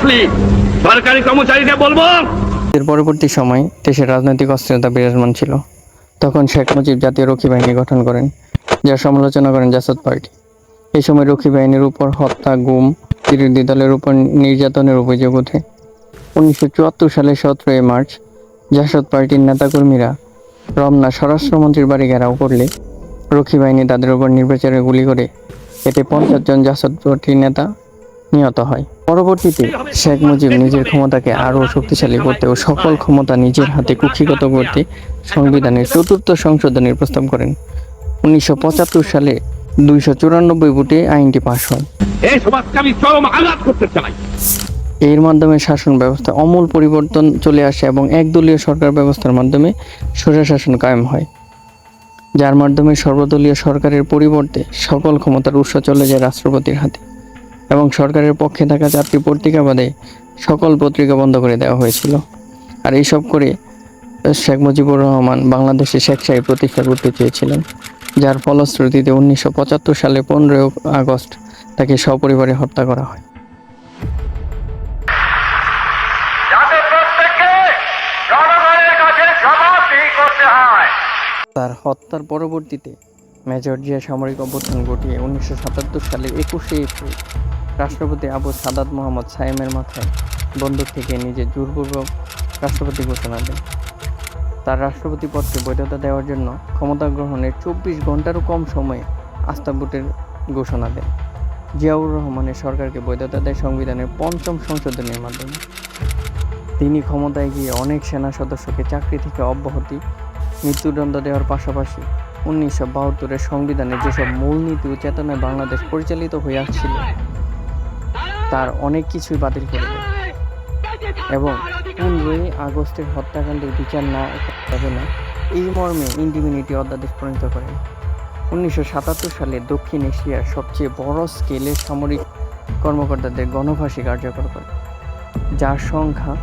আসলি সরকারি কর্মচারীদের বলবো। এর পরবর্তী সময় দেশের রাজনৈতিক অস্থিরতা বিরাজমান ছিল। তখন শেখ মুজিব জাতীয় রক্ষী বাহিনী গঠন করেন, যার সমালোচনা করেন জাসদ পার্টি। এই সময় রক্ষী বাহিনীর উপর হত্যা, গুম, বিরোধী দলের উপর নির্যাতনের অভিযোগ ওঠে। 1974 সালের 17 মার্চ জাসদ পার্টির নেতাকর্মীরা রমনা স্বরাষ্ট্রমন্ত্রীর বাড়ি ঘেরাও করলে রক্ষী বাহিনী তাদের উপর নির্বিচারে গুলি করে এতে 50 জন জাসদ পার্টির নেতা নিহত হয়। পরবর্তীতে শেখ মুজিব নিজের ক্ষমতাকে আরও শক্তিশালী করতে ও সকল ক্ষমতা নিজের হাতে কুক্ষিগত করতে সংবিধানের 4র্থ সংশোধনীর প্রস্তাব করেন। 1975 সালে 294 ভোটে আইনটি পাশ হয়। এই সমাজকে আমি চরম আঘাত করতে চাই। এর মাধ্যমে শাসন ব্যবস্থা আমূল পরিবর্তন চলে আসে এবং একদলীয় সরকার ব্যবস্থার মাধ্যমে স্বৈরশাসন কায়েম হয়, যার মাধ্যমে সর্বদলীয় সরকারের পরিবর্তে সকল ক্ষমতার উৎস চলে যায় রাষ্ট্রপতির হাতে এবং সরকারের পক্ষে থাকা 4টি পত্রিকা বাদে সকল পত্রিকা বন্ধ করে দেওয়া হয়েছিল। আর এইসব করে শেখ মুজিবুর রহমান বাংলাদেশে শেখশাহী প্রতিষ্ঠা করতে চেয়েছিলেন, যার ফলশ্রুতিতে 1975 সালে 15 আগস্ট তাকে সপরিবারে হত্যা করা হয়। তার হত্যার পরবর্তীতে মেজর জিয়া সামরিক অভ্যুত্থান ঘটিয়ে 1977 সালের 21শে এপ্রিল রাষ্ট্রপতি আবু সাদাত মোহাম্মদ সায়েমের মাথায় বন্দুক থেকে নিজের জোরপূর্বক রাষ্ট্রপতি ঘোষণা দেন। তার রাষ্ট্রপতি পদকে বৈধতা দেওয়ার জন্য ক্ষমতা গ্রহণের 24 ঘন্টারও কম সময়ে আস্থা ভোটের ঘোষণা দেন। জিয়াউর রহমানের সরকারকে বৈধতা দেয় সংবিধানের 5ম সংশোধনীর মাধ্যমে। তিনি ক্ষমতায় গিয়ে অনেক সেনা সদস্যকে চাকরি থেকে অব্যাহতি, মৃত্যুদণ্ড দেওয়ার পাশাপাশি 1972-এর সংবিধানে যেসব মূলনীতি ও চেতনায় বাংলাদেশ পরিচালিত হয়ে আসছিল তার অনেক কিছুই বাতিল করে দেয় এবং 15 আগস্টের হত্যাকাণ্ডের বিচার না হবে না এই মর্মে ইন্ডিমিনিটি অধ্যাদেশ প্রণীত করেন। 1977 সালে দক্ষিণ এশিয়ার সবচেয়ে বড় স্কেলের সামরিক কর্মকর্তাদের গণফাঁসি কার্যকর করে, যার সংখ্যা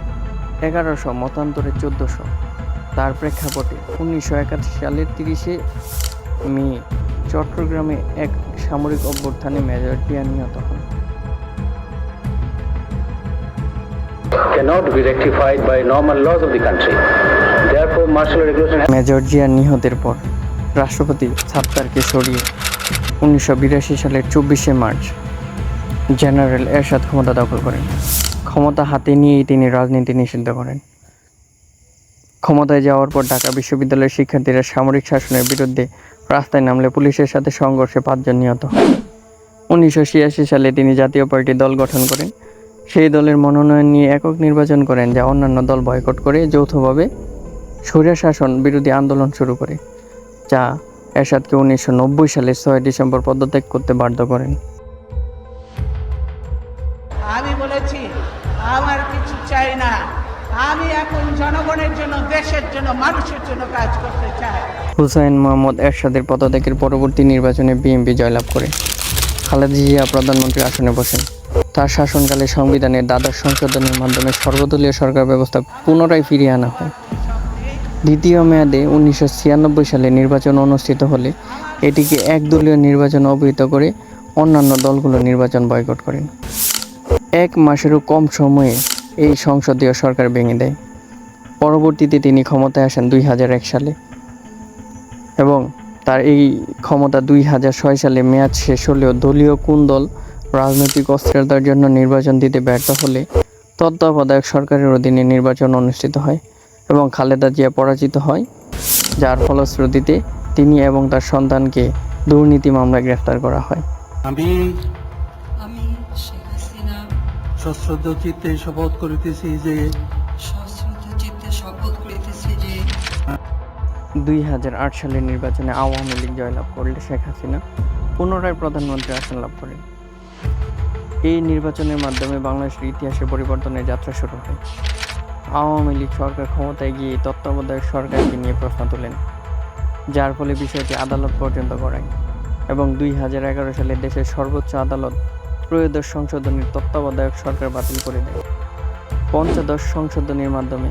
1100, মতান্তরে 1400। তার প্রেক্ষাপটে 1981 সালের 30শে মে চট্টগ্রামে এক সামরিক অভ্যুত্থানে মেজর জিয়া নিহত হন। cannot be rectified by normal laws of the country. Therefore, martial regulation. Major Zia নিহতের পর রাষ্ট্রপতি সাত্তারকে সরিয়ে 1982 সালের 24শে মার্চ জেনারেল এরশাদ ক্ষমতা দখল করেন। ক্ষমতা হাতে নিয়েই তিনি রাজনীতি নিষিদ্ধ করেন। ক্ষমতায় যাওয়ার পর ঢাকা বিশ্ববিদ্যালয়ের শিক্ষার্থীরা সামরিক শাসনের বিরুদ্ধে রাস্তায় নামলে পুলিশের সাথে সংঘর্ষে 5 জন নিহত হয়। 1986 সালে তিনি জাতীয় পার্টি দল গঠন করেন। সেই দলের মনোনয়ন নিয়ে একক নির্বাচন করেন, যা অন্যান্য দল বয়কট করে যৌথভাবে স্বৈরশাসন বিরোধী আন্দোলন শুরু করে, যা এরশাদকে 1990 সালের 6 ডিসেম্বর পদত্যাগ করতে বাধ্য করেন। আমি বলেছি আমার কিছু চাই না, আমি এখন জনগণের জন্য, দেশের জন্য, মানুষের জন্য কাজ করতে চাই। হুসাইন মোহাম্মদ এরশাদের পদত্যাগের পরবর্তী নির্বাচনে বিএনপি জয়লাভ করে খালেদা জিয়া প্রধানমন্ত্রীর আসনে বসেন। তার শাসনকালে সংবিধানের 12 সংশোধনের মাধ্যমে সর্বদলীয় সরকার ব্যবস্থা পুনরায় ফিরিয়ে আনা হয়। দ্বিতীয় মেয়াদে 1996 সালে নির্বাচন অনুষ্ঠিত হলে এটিকে একদলীয় নির্বাচন অভিহিত করে অন্যান্য দলগুলো নির্বাচন বয়কট করেন। 1 মাসেরও কম সময়ে এই সংসদীয় সরকার ভেঙে দেয়। পরবর্তীতে তিনি ক্ষমতায় আসেন 2001 সালে এবং তার এই ক্ষমতা 2006 সালে মেয়াদ শেষ হলেও দলীয় কোন দল রাজনৈতিক অস্থিরতার জন্য নির্বাচন দিতে ব্যর্থ হলে তত্ত্বাবধায়ক সরকারের অধীনে নির্বাচন অনুষ্ঠিত হয় এবং খালেদা জিয়া পরাজিত হয়, যার ফলশ্রুতিতে তিনি এবং তার সন্তানকে দুর্নীতি মামলায় গ্রেফতার করা হয়। আমি শেখ হাসিনা সশ্রদ্ধ চিত্তে শপথ করিতেছি যে 2008 সালের নির্বাচনে আওয়ামী লীগ জয়লাভ করলে শেখ হাসিনা পুনরায় প্রধানমন্ত্রী আসন লাভ করেন। এই নির্বাচনের মাধ্যমে বাংলাদেশের ইতিহাসে পরিবর্তনের যাত্রা শুরু হয়। আওয়ামী লীগ সরকার ক্ষমতায় গিয়ে তত্ত্বাবধায়ক সরকারকে নিয়ে প্রশ্ন তোলেন, যার ফলে বিষয়টি আদালত পর্যন্ত গড়ায় এবং 2011 সালে দেশের সর্বোচ্চ আদালত ত্রয়োদশ সংশোধনীর তত্ত্বাবধায়ক সরকার বাতিল করে দেয়। পঞ্চদশ সংশোধনীর মাধ্যমে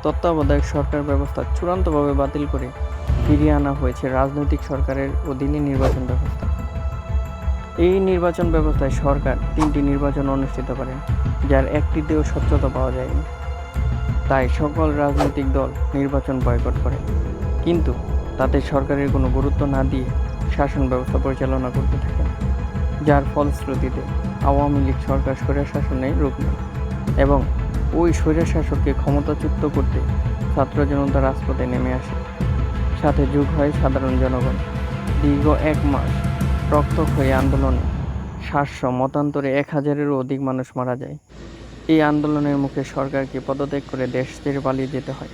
তত্ত্বাবধায়ক সরকার ব্যবস্থা চূড়ান্তভাবে বাতিল করে ফিরিয়ে আনা হয়েছে রাজনৈতিক সরকারের অধীনে নির্বাচন ব্যবস্থা। এই নির্বাচন ব্যবস্থায় সরকার 3টি নির্বাচন অনুষ্ঠিত করেন, যার একটিতেও স্বচ্ছতা পাওয়া যায়নি। তাই সকল রাজনৈতিক দল নির্বাচন বয়কট করে, কিন্তু তাতে সরকারের কোনো গুরুত্ব না দিয়ে শাসন ব্যবস্থা পরিচালনা করতে থাকেন, যার ফলশ্রুতিতে আওয়ামী লীগ সরকার স্বৈরশাসনে রূপ নেয় এবং ওই স্বৈরশাসককে ক্ষমতাচ্যুত করতে ছাত্র জনতা রাজপথে নেমে আসে। সাথে যোগ হয় সাধারণ জনগণ। দীর্ঘ 1 মাস রক্তক্ষয়ী আন্দোলনে 700 মতান্তরে 1000-এরও অধিক মানুষ মারা যায়। এই আন্দোলনের মুখে সরকারকে পদত্যাগ করে দেশ ছেড়ে পালিয়ে যেতে হয়।